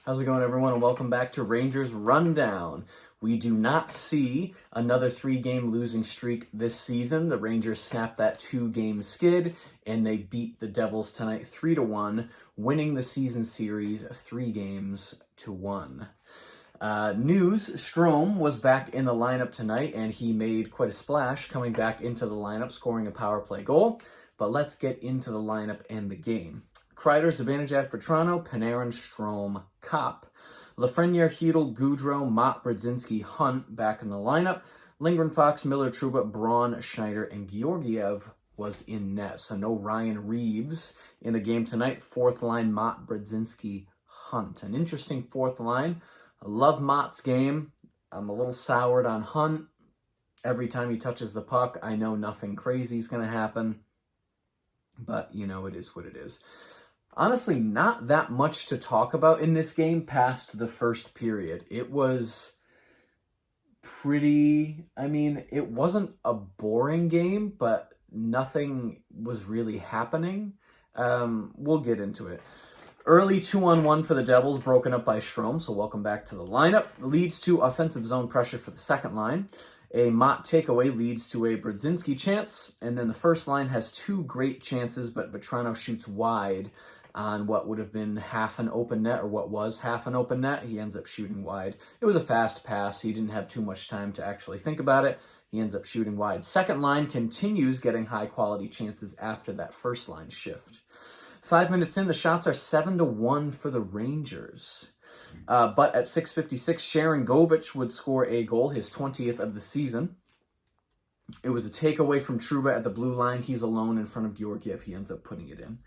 How's it going, everyone, and welcome back to Rangers Rundown. We do not see another 3-game losing streak this season. The Rangers snapped that 2-game skid, and they beat the Devils tonight 3-1, winning the season series 3-1. News, Strome was back in the lineup tonight, and he made quite a splash coming back into the lineup, scoring a power play goal. But let's get into the lineup and the game. Kreider, Zibanejad for Toronto, Panarin, Strome, Kopp. Lafreniere, Hedl, Goudreau, Mott, Brodzinski, Hunt back in the lineup. Lindgren, Fox, Miller, Trouba, Braun, Schneider, and Georgiev was in net. So no Ryan Reeves in the game tonight. Fourth line, Mott, Brodzinski, Hunt. An interesting fourth line. I love Mott's game. I'm a little soured on Hunt. Every time he touches the puck, I know nothing crazy is going to happen. But, you know, it is what it is. Honestly, not that much to talk about in this game past the first period. It was it wasn't a boring game, but nothing was really happening. We'll get into it. Early 2-on-1 for the Devils, broken up by Strome, so welcome back to the lineup. Leads to offensive zone pressure for the second line. A Mott takeaway leads to a Brodzinski chance, and then the first line has 2 great chances, but Vatrano shoots wide on what would have been half an open net, or what was half an open net. He ends up shooting wide. It was a fast pass. He didn't have too much time to actually think about it. He ends up shooting wide. Second line continues getting high-quality chances after that first line shift. 5 minutes in, the shots are 7-1 for the Rangers. But at 6:56, Sharon Govich would score a goal, his 20th of the season. It was a takeaway from Trouba at the blue line. He's alone in front of Georgiev. He ends up putting it in.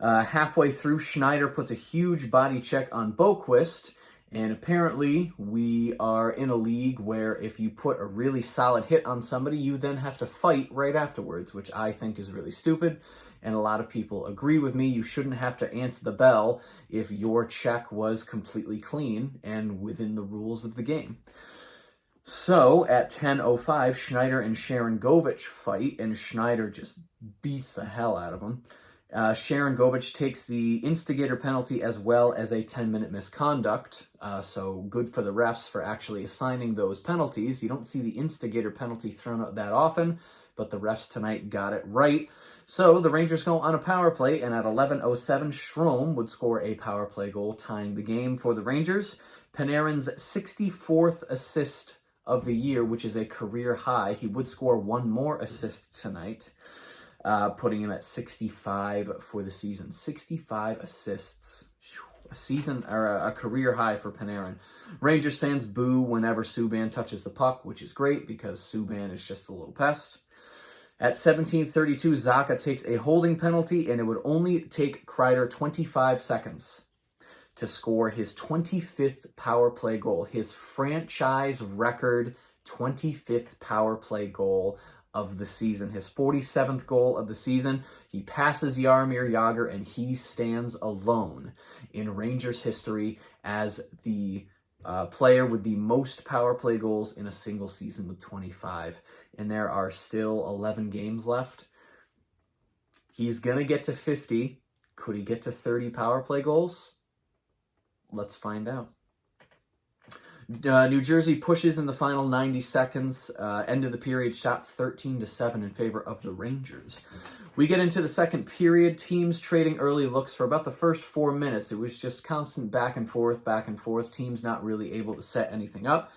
Halfway through, Schneider puts a huge body check on Boquist, and apparently we are in a league where if you put a really solid hit on somebody, you then have to fight right afterwards, which I think is really stupid, and a lot of people agree with me. You shouldn't have to answer the bell if your check was completely clean and within the rules of the game. So at 10:05, Schneider and Sharon Govich fight, and Schneider just beats the hell out of him. Sharon Govich takes the instigator penalty as well as a 10-minute misconduct. So good for the refs for actually assigning those penalties. You don't see the instigator penalty thrown out that often, but the refs tonight got it right. So the Rangers go on a power play, and at 11:07, Strome would score a power play goal, tying the game for the Rangers. Panarin's 64th assist of the year, which is a career high. He would score one more assist tonight, putting him at 65 for the season. 65 assists. A season or a career high for Panarin. Rangers fans boo whenever Subban touches the puck, which is great because Subban is just a little pest. At 17:32, Zacha takes a holding penalty, and it would only take Kreider 25 seconds to score his 25th power play goal, his franchise record 25th power play goal of the season, his 47th goal of the season. He passes Jaromir Jagr, and he stands alone in Rangers history as the player with the most power play goals in a single season with 25. And there are still 11 games left. He's going to get to 50. Could he get to 30 power play goals? Let's find out. New Jersey pushes in the final 90 seconds. End of the period, shots 13-7 in favor of the Rangers. We get into the second period. Teams trading early looks for about the first 4 minutes. It was just constant back and forth. Teams not really able to set anything up.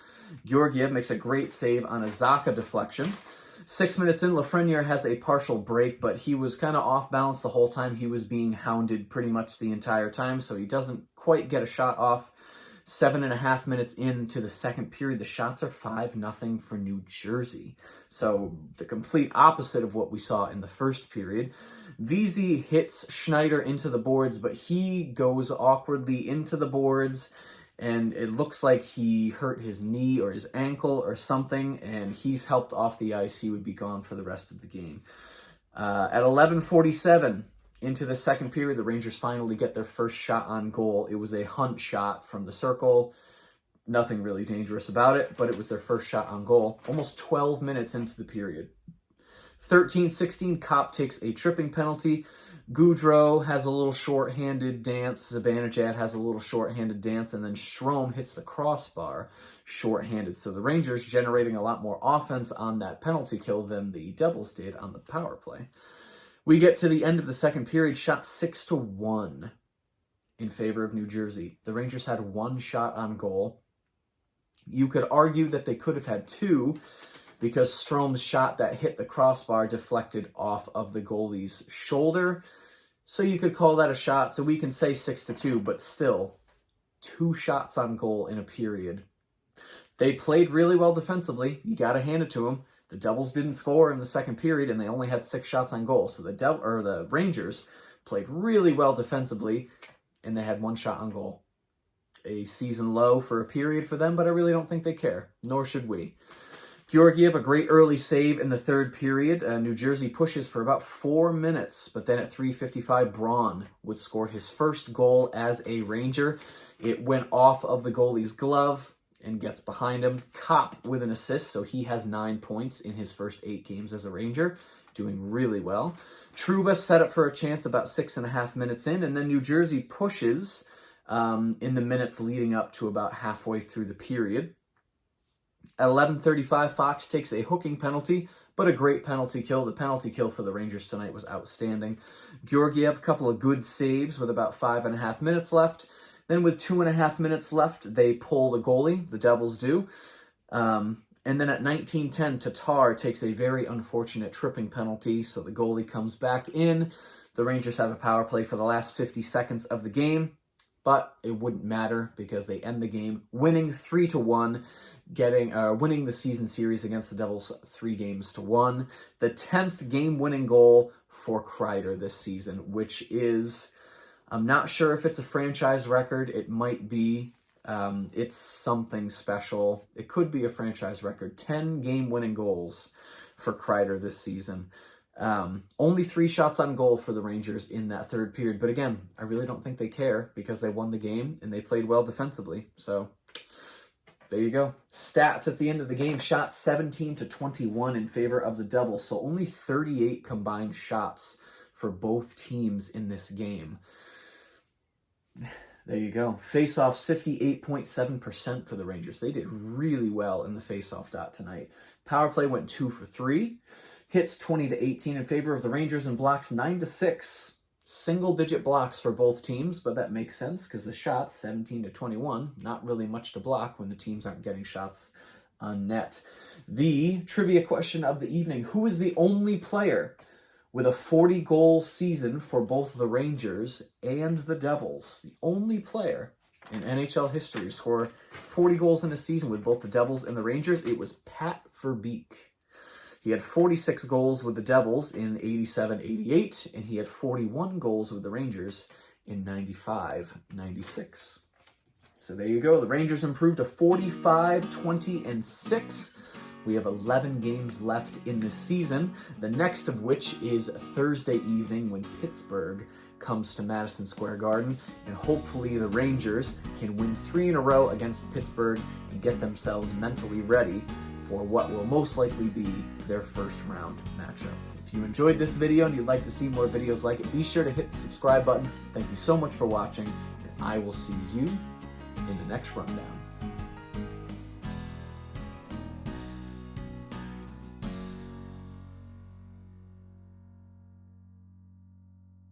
Georgiev makes a great save on a Zacha deflection. 6 minutes in, Lafreniere has a partial break, but he was kind of off balance the whole time. He was being hounded pretty much the entire time, so he doesn't quite get a shot off. 7.5 minutes into the second period, the shots are 5-0 for New Jersey. So the complete opposite of what we saw in the first period. VZ hits Schneider into the boards, but he goes awkwardly into the boards, and it looks like he hurt his knee or his ankle or something, and he's helped off the ice. He would be gone for the rest of the game. At 11:47, into the second period, the Rangers finally get their first shot on goal. It was a Hunt shot from the circle. Nothing really dangerous about it, but it was their first shot on goal. Almost 12 minutes into the period. 13-16, Kopp takes a tripping penalty. Goudreau has a little short-handed dance. Zibanejad has a little short-handed dance. And then Strome hits the crossbar short-handed. So the Rangers generating a lot more offense on that penalty kill than the Devils did on the power play. We get to the end of the second period, shot 6-1 in favor of New Jersey. The Rangers had one shot on goal. You could argue that they could have had two, because Strome's shot that hit the crossbar deflected off of the goalie's shoulder. So you could call that a shot. So we can say 6-2, but still, two shots on goal in a period. They played really well defensively. You got to hand it to them. The Devils didn't score in the second period, and they only had 6 shots on goal. So the Rangers played really well defensively, and they had one shot on goal. A season low for a period for them, but I really don't think they care, nor should we. Georgiev, a great early save in the third period. New Jersey pushes for about 4 minutes, but then at 3:55, Braun would score his first goal as a Ranger. It went off of the goalie's glove and gets behind him. Kopp with an assist, so he has 9 points in his first 8 games as a Ranger, doing really well. Trouba set up for a chance about 6.5 minutes in, and then New Jersey pushes in the minutes leading up to about halfway through the period. At 11:35, Fox takes a hooking penalty, but a great penalty kill. The penalty kill for the Rangers tonight was outstanding. Georgiev, a couple of good saves with about 5.5 minutes left. Then with 2.5 minutes left, they pull the goalie. The Devils do. And then at 19:10, Tatar takes a very unfortunate tripping penalty, so the goalie comes back in. The Rangers have a power play for the last 50 seconds of the game, but it wouldn't matter because they end the game winning 3-1, winning the season series against the Devils 3-1. The 10th game-winning goal for Kreider this season, which is, I'm not sure if it's a franchise record. It might be. It's something special. It could be a franchise record. 10 game-winning goals for Kreider this season. Only 3 shots on goal for the Rangers in that third period. But again, I really don't think they care because they won the game and they played well defensively. So there you go. Stats at the end of the game, shot 17-21 in favor of the Devils. So only 38 combined shots for both teams in this game. There you go. Faceoffs, 58.7% for the Rangers. They did really well in the faceoff dot tonight. Power play went 2 for 3. Hits 20-18 in favor of the Rangers, and blocks 9-6. Single-digit blocks for both teams, but that makes sense because the shots, 17-21, not really much to block when the teams aren't getting shots on net. The trivia question of the evening: who is the only player with a 40-goal season for both the Rangers and the Devils? The only player in NHL history to score 40 goals in a season with both the Devils and the Rangers. It was Pat Verbeek. He had 46 goals with the Devils in 87-88, and he had 41 goals with the Rangers in 95-96. So there you go. The Rangers improved to 45-20-6. We have 11 games left in this season, the next of which is Thursday evening when Pittsburgh comes to Madison Square Garden, and hopefully the Rangers can win 3 in a row against Pittsburgh and get themselves mentally ready for what will most likely be their first round matchup. If you enjoyed this video and you'd like to see more videos like it, be sure to hit the subscribe button. Thank you so much for watching, and I will see you in the next rundown.